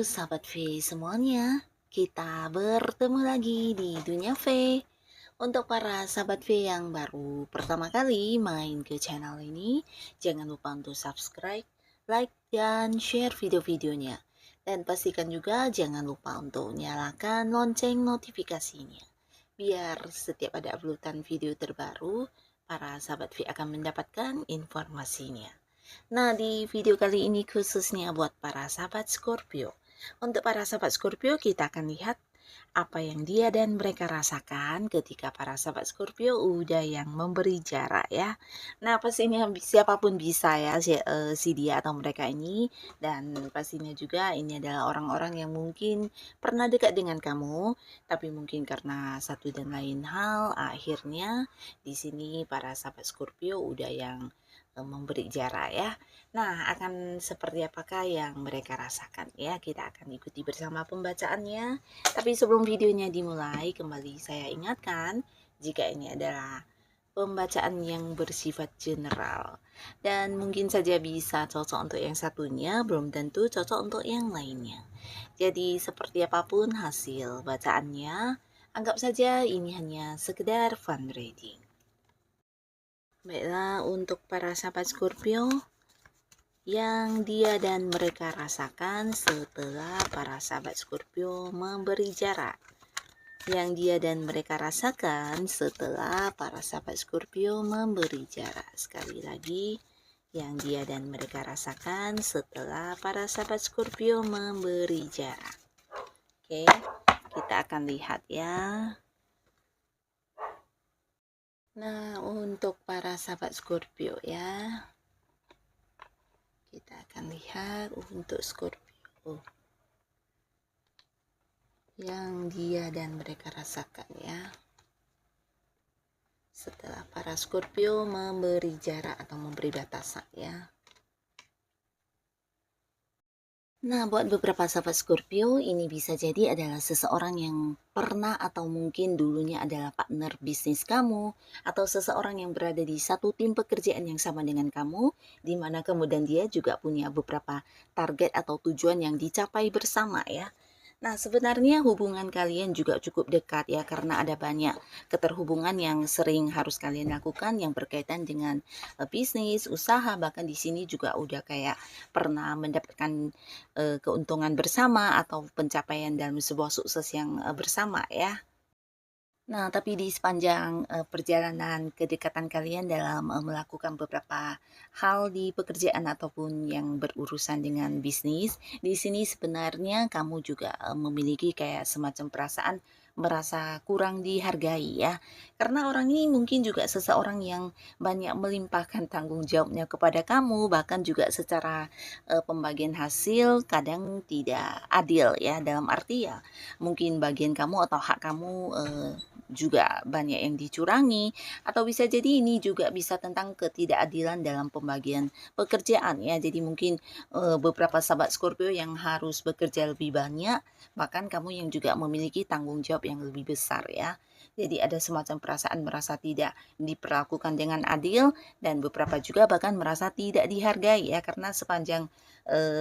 sahabat V semuanya, kita bertemu lagi di Dunia V. Untuk para sahabat V yang baru pertama kali main ke channel ini, jangan lupa untuk subscribe, like, dan share video-videonya. Dan pastikan juga jangan lupa untuk nyalakan lonceng notifikasinya. Biar setiap ada uploadan video terbaru, para sahabat V akan mendapatkan informasinya. Nah, di video kali ini khususnya buat para sahabat Scorpio. Untuk para sahabat Scorpio, kita akan lihat apa yang dia dan mereka rasakan ketika para sahabat Scorpio udah yang memberi jarak ya. Nah, pastinya siapapun bisa ya si dia atau mereka ini, dan pastinya juga ini adalah orang-orang yang mungkin pernah dekat dengan kamu, tapi mungkin karena satu dan lain hal akhirnya di sini para sahabat Scorpio udah yang memberi jarak ya. Nah, akan seperti apakah yang mereka rasakan ya? Kita akan ikuti bersama pembacaannya. Tapi sebelum videonya dimulai, kembali saya ingatkan jika ini adalah pembacaan yang bersifat general dan mungkin saja bisa cocok untuk yang satunya, belum tentu cocok untuk yang lainnya. Jadi seperti apapun hasil bacaannya, anggap saja ini hanya sekedar fun reading. Baiklah, untuk para sahabat Scorpio, yang dia dan mereka rasakan setelah para sahabat Scorpio memberi jarak. Yang dia dan mereka rasakan setelah para sahabat Scorpio memberi jarak. Sekali lagi, yang dia dan mereka rasakan setelah para sahabat Scorpio memberi jarak. Oke, kita akan lihat ya. Nah, untuk para sahabat Scorpio ya, kita akan lihat untuk Scorpio yang dia dan mereka rasakan ya, setelah para Scorpio memberi jarak atau memberi batasan ya. Nah, buat beberapa sahabat Scorpio, ini bisa jadi adalah seseorang yang pernah atau mungkin dulunya adalah partner bisnis kamu, atau seseorang yang berada di satu tim pekerjaan yang sama dengan kamu, di mana kemudian dia juga punya beberapa target atau tujuan yang dicapai bersama ya. Nah, sebenarnya hubungan kalian juga cukup dekat ya, karena ada banyak keterhubungan yang sering harus kalian lakukan yang berkaitan dengan bisnis, usaha, bahkan di sini juga udah kayak pernah mendapatkan keuntungan bersama atau pencapaian dalam sebuah sukses yang bersama ya. Nah, tapi di sepanjang perjalanan kedekatan kalian dalam melakukan beberapa hal di pekerjaan ataupun yang berurusan dengan bisnis, di sini sebenarnya kamu juga memiliki kayak semacam perasaan merasa kurang dihargai ya. Karena orang ini mungkin juga seseorang yang banyak melimpahkan tanggung jawabnya kepada kamu, bahkan juga secara pembagian hasil kadang tidak adil ya, dalam arti ya mungkin bagian kamu atau hak kamu juga banyak yang dicurangi, atau bisa jadi ini juga bisa tentang ketidakadilan dalam pembagian pekerjaan ya. Jadi mungkin beberapa sahabat Scorpio yang harus bekerja lebih banyak, bahkan kamu yang juga memiliki tanggung jawab yang lebih besar ya. Jadi ada semacam perasaan merasa tidak diperlakukan dengan adil, dan beberapa juga bahkan merasa tidak dihargai ya, karena sepanjang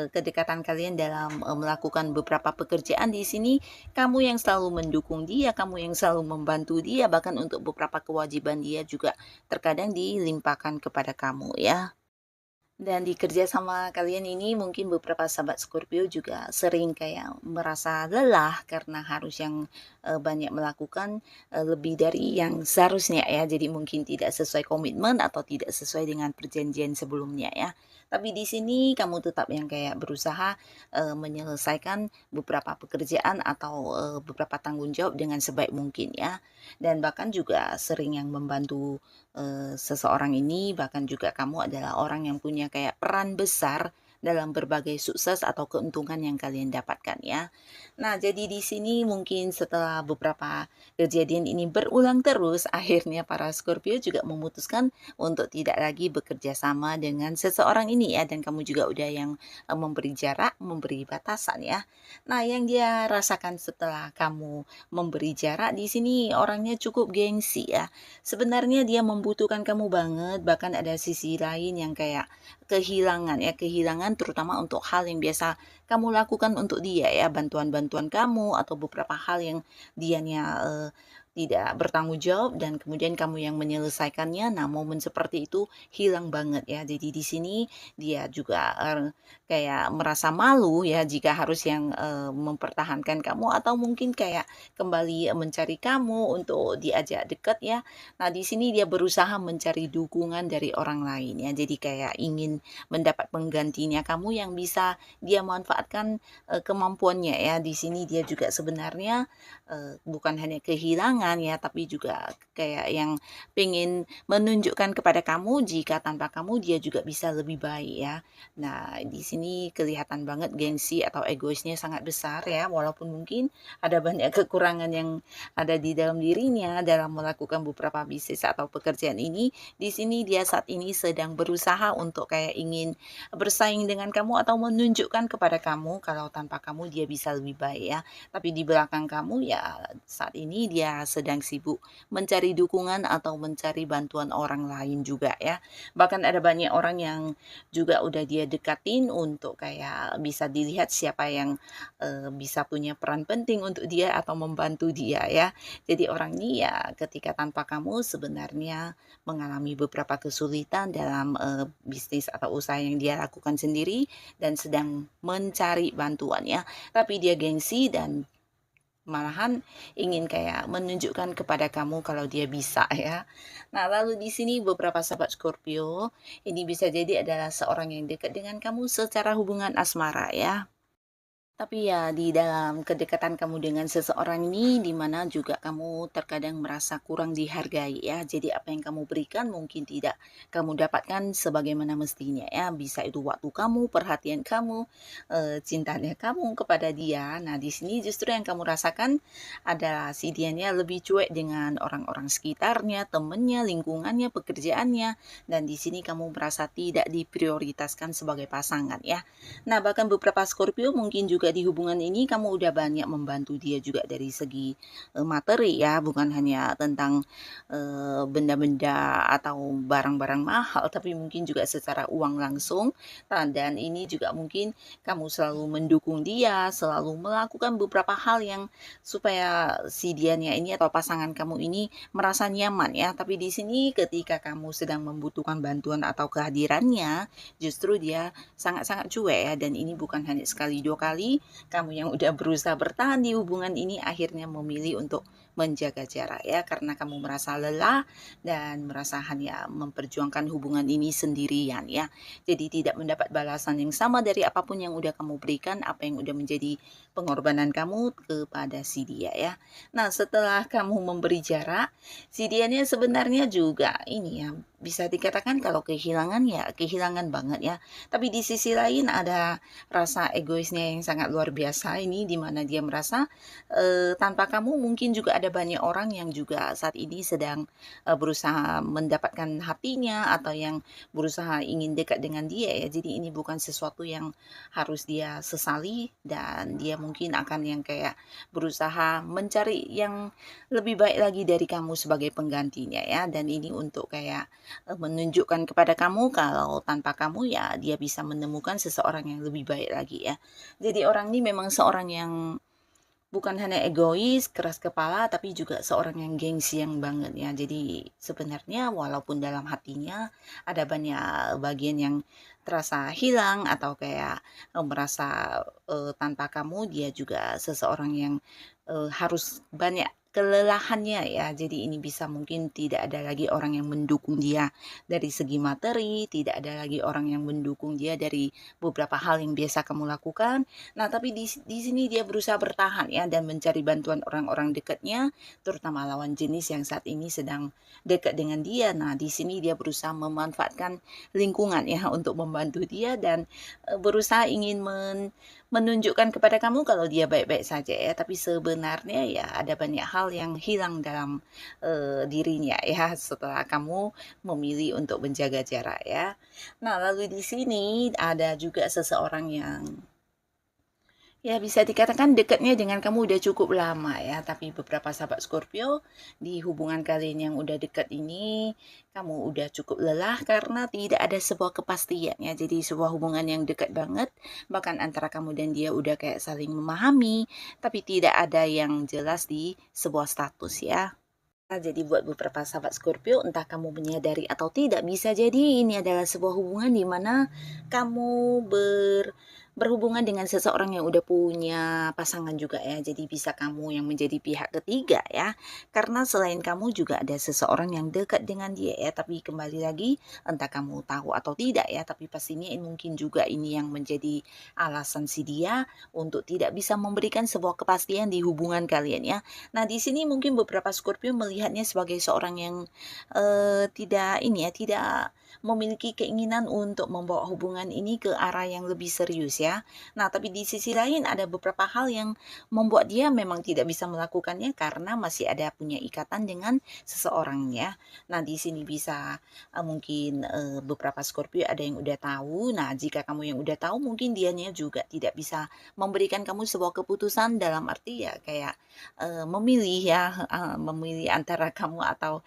kedekatan kalian dalam melakukan beberapa pekerjaan di sini, kamu yang selalu mendukung dia, kamu yang selalu membantu dia, bahkan untuk beberapa kewajiban dia juga terkadang dilimpahkan kepada kamu ya. Dan di kerja sama kalian ini mungkin beberapa sahabat Scorpio juga sering kayak merasa lelah karena harus yang banyak melakukan lebih dari yang seharusnya ya. Jadi mungkin tidak sesuai komitmen atau tidak sesuai dengan perjanjian sebelumnya ya. Tapi di sini kamu tetap yang kayak berusaha menyelesaikan beberapa pekerjaan atau beberapa tanggung jawab dengan sebaik mungkin ya. Dan bahkan juga sering yang membantu seseorang ini, bahkan juga kamu adalah orang yang punya kayak peran besar dalam berbagai sukses atau keuntungan yang kalian dapatkan ya. Nah, jadi di sini mungkin setelah beberapa kejadian ini berulang terus, akhirnya para Scorpio juga memutuskan untuk tidak lagi bekerja sama dengan seseorang ini ya, dan kamu juga udah yang memberi jarak, memberi batasan ya. Nah, yang dia rasakan setelah kamu memberi jarak di sini orangnya cukup gengsi ya. Sebenarnya dia membutuhkan kamu banget, bahkan ada sisi lain yang kayak kehilangan ya, kehilangan terutama untuk hal yang biasa kamu lakukan untuk dia ya, bantuan-bantuan kamu atau beberapa hal yang dianya, tidak bertanggung jawab dan kemudian kamu yang menyelesaikannya. Nah, momen seperti itu hilang banget ya. Jadi di sini dia juga, kayak merasa malu ya jika harus yang, mempertahankan kamu atau mungkin kayak kembali mencari kamu untuk diajak dekat ya. Nah, di sini dia berusaha mencari dukungan dari orang lain ya. Jadi kayak ingin mendapat penggantinya kamu yang bisa dia manfaatkan, kemampuannya ya. Di sini dia juga sebenarnya, bukan hanya kehilangan ya, tapi juga kayak yang pengen menunjukkan kepada kamu jika tanpa kamu dia juga bisa lebih baik ya. Nah, di sini kelihatan banget gengsi atau egoisnya sangat besar ya, walaupun mungkin ada banyak kekurangan yang ada di dalam dirinya dalam melakukan beberapa bisnis atau pekerjaan ini. Di sini dia saat ini sedang berusaha untuk kayak ingin bersaing dengan kamu atau menunjukkan kepada kamu kalau tanpa kamu dia bisa lebih baik ya. Tapi di belakang kamu ya saat ini dia sedang sibuk mencari dukungan atau mencari bantuan orang lain juga ya. Bahkan ada banyak orang yang juga udah dia dekatin untuk kayak bisa dilihat siapa yang, bisa punya peran penting untuk dia atau membantu dia ya. Jadi orang ini ya ketika tanpa kamu sebenarnya mengalami beberapa kesulitan dalam, bisnis atau usaha yang dia lakukan sendiri dan sedang mencari bantuan ya. Tapi dia gengsi dan malahan ingin kayak menunjukkan kepada kamu kalau dia bisa ya. Nah, lalu di sini beberapa sahabat Scorpio, ini bisa jadi adalah seorang yang dekat dengan kamu secara hubungan asmara ya. Tapi ya di dalam kedekatan kamu dengan seseorang ini di mana juga kamu terkadang merasa kurang dihargai ya. Jadi apa yang kamu berikan mungkin tidak kamu dapatkan sebagaimana mestinya ya. Bisa itu waktu kamu, perhatian kamu, cintanya kamu kepada dia. Nah, di sini justru yang kamu rasakan adalah si dianya lebih cuek dengan orang-orang sekitarnya, temennya, lingkungannya, pekerjaannya. Dan di sini kamu merasa tidak diprioritaskan sebagai pasangan ya. Nah, bahkan beberapa Scorpio mungkin juga di hubungan ini kamu udah banyak membantu dia juga dari segi, materi ya, bukan hanya tentang, benda-benda atau barang-barang mahal, tapi mungkin juga secara uang langsung. Dan ini juga mungkin kamu selalu mendukung dia, selalu melakukan beberapa hal yang supaya si dianya ini atau pasangan kamu ini merasa nyaman ya. Tapi di sini ketika kamu sedang membutuhkan bantuan atau kehadirannya, justru dia sangat-sangat cuek ya dan ini bukan hanya sekali dua kali kamu yang udah berusaha bertahan di hubungan ini akhirnya memilih untuk menjaga jarak ya karena kamu merasa lelah dan merasa hanya memperjuangkan hubungan ini sendirian ya. Jadi tidak mendapat balasan yang sama dari apapun yang udah kamu berikan, apa yang udah menjadi pengorbanan kamu kepada si dia ya. Nah, setelah kamu memberi jarak, si dianya sebenarnya juga ini ya bisa dikatakan kalau kehilangan ya kehilangan banget ya. Tapi di sisi lain ada rasa egoisnya yang sangat luar biasa ini di mana dia merasa, tanpa kamu mungkin juga ada banyak orang yang juga saat ini sedang, berusaha mendapatkan hatinya atau yang berusaha ingin dekat dengan dia ya. Jadi ini bukan sesuatu yang harus dia sesali dan dia mungkin akan yang kayak berusaha mencari yang lebih baik lagi dari kamu sebagai penggantinya ya. Dan ini untuk kayak menunjukkan kepada kamu kalau tanpa kamu ya dia bisa menemukan seseorang yang lebih baik lagi ya. Jadi orang ini memang seorang yang bukan hanya egois, keras kepala, tapi juga seorang yang gengsian banget ya. Jadi sebenarnya walaupun dalam hatinya ada banyak bagian yang terasa hilang atau kayak merasa tanpa kamu dia juga seseorang yang harus banyak kelelahannya ya. Jadi ini bisa mungkin tidak ada lagi orang yang mendukung dia dari segi materi, tidak ada lagi orang yang mendukung dia dari beberapa hal yang biasa kamu lakukan. Nah, tapi di sini dia berusaha bertahan ya dan mencari bantuan orang-orang dekatnya, terutama lawan jenis yang saat ini sedang dekat dengan dia. Nah, di sini dia berusaha memanfaatkan lingkungan ya untuk membantu dia dan berusaha ingin menunjukkan kepada kamu kalau dia baik-baik saja ya, tapi sebenarnya ya ada banyak hal yang hilang dalam, dirinya ya setelah kamu memilih untuk menjaga jarak ya. Nah, lalu di sini ada juga seseorang yang Ya bisa dikatakan dekatnya dengan kamu udah cukup lama ya, tapi beberapa sahabat Scorpio, di hubungan kalian yang udah dekat ini, kamu udah cukup lelah karena tidak ada sebuah kepastian ya. Jadi sebuah hubungan yang dekat banget, bahkan antara kamu dan dia udah kayak saling memahami, tapi tidak ada yang jelas di sebuah status ya. Nah, jadi buat beberapa sahabat Scorpio, entah kamu menyadari atau tidak, bisa jadi ini adalah sebuah hubungan di mana kamu berhubungan dengan seseorang yang udah punya pasangan juga ya. Jadi bisa kamu yang menjadi pihak ketiga ya. Karena selain kamu juga ada seseorang yang dekat dengan dia ya. Tapi kembali lagi, entah kamu tahu atau tidak ya. Tapi pastinya mungkin juga ini yang menjadi alasan si dia untuk tidak bisa memberikan sebuah kepastian di hubungan kalian ya. Nah, di sini mungkin beberapa Scorpio melihatnya sebagai seorang yang tidak ini ya, tidak memiliki keinginan untuk membawa hubungan ini ke arah yang lebih serius ya. Nah, tapi di sisi lain ada beberapa hal yang membuat dia memang tidak bisa melakukannya karena masih ada punya ikatan dengan seseorang ya. Nah, di sini bisa mungkin beberapa Scorpio ada yang udah tahu. Nah, jika kamu yang udah tahu mungkin dianya juga tidak bisa memberikan kamu sebuah keputusan dalam arti ya kayak memilih ya, memilih antara kamu atau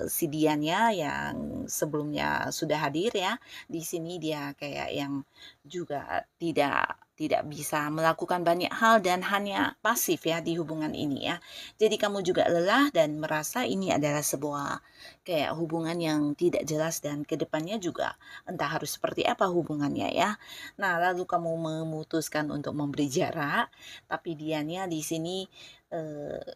si dianya yang sebelumnya sudah hadir ya. Di sini dia kayak yang juga tidak bisa melakukan banyak hal dan hanya pasif ya di hubungan ini ya. Jadi kamu juga lelah dan merasa ini adalah sebuah kayak hubungan yang tidak jelas dan kedepannya juga entah harus seperti apa hubungannya ya. Nah, lalu kamu memutuskan untuk memberi jarak, tapi dianya di sini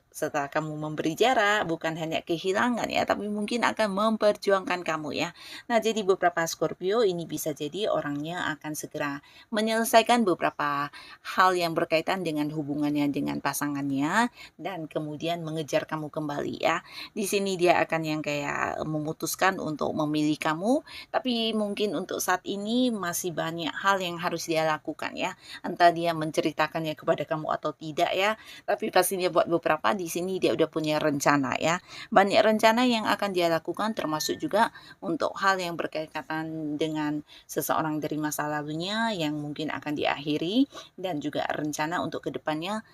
setelah kamu memberi jarak bukan hanya kehilangan ya, tapi mungkin akan memperjuangkan kamu ya. Nah, jadi beberapa Scorpio ini bisa jadi orangnya akan segera menyelesaikan beberapa hal yang berkaitan dengan hubungannya dengan pasangannya dan kemudian mengejar kamu kembali ya. Di sini dia akan yang kayak memutuskan untuk memilih kamu, tapi mungkin untuk saat ini masih banyak hal yang harus dia lakukan ya. Entah dia menceritakannya kepada kamu atau tidak ya, tapi pastinya buat beberapa di sini dia udah punya rencana ya. Banyak rencana yang akan dia lakukan termasuk juga untuk hal yang berkaitan dengan seseorang dari masa lalunya yang mungkin akan diakhiri dan juga rencana untuk kedepannya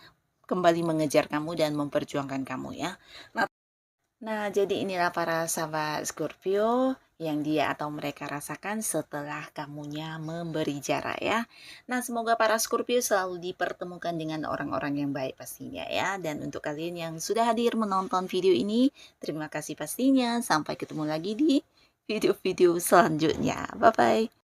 kembali mengejar kamu dan memperjuangkan kamu ya. Nah, jadi inilah para sahabat Scorpio yang dia atau mereka rasakan setelah kamunya memberi jarak ya. Nah, semoga para Scorpio selalu dipertemukan dengan orang-orang yang baik pastinya ya. Dan untuk kalian yang sudah hadir menonton video ini, terima kasih pastinya. Sampai ketemu lagi di video-video selanjutnya. Bye-bye.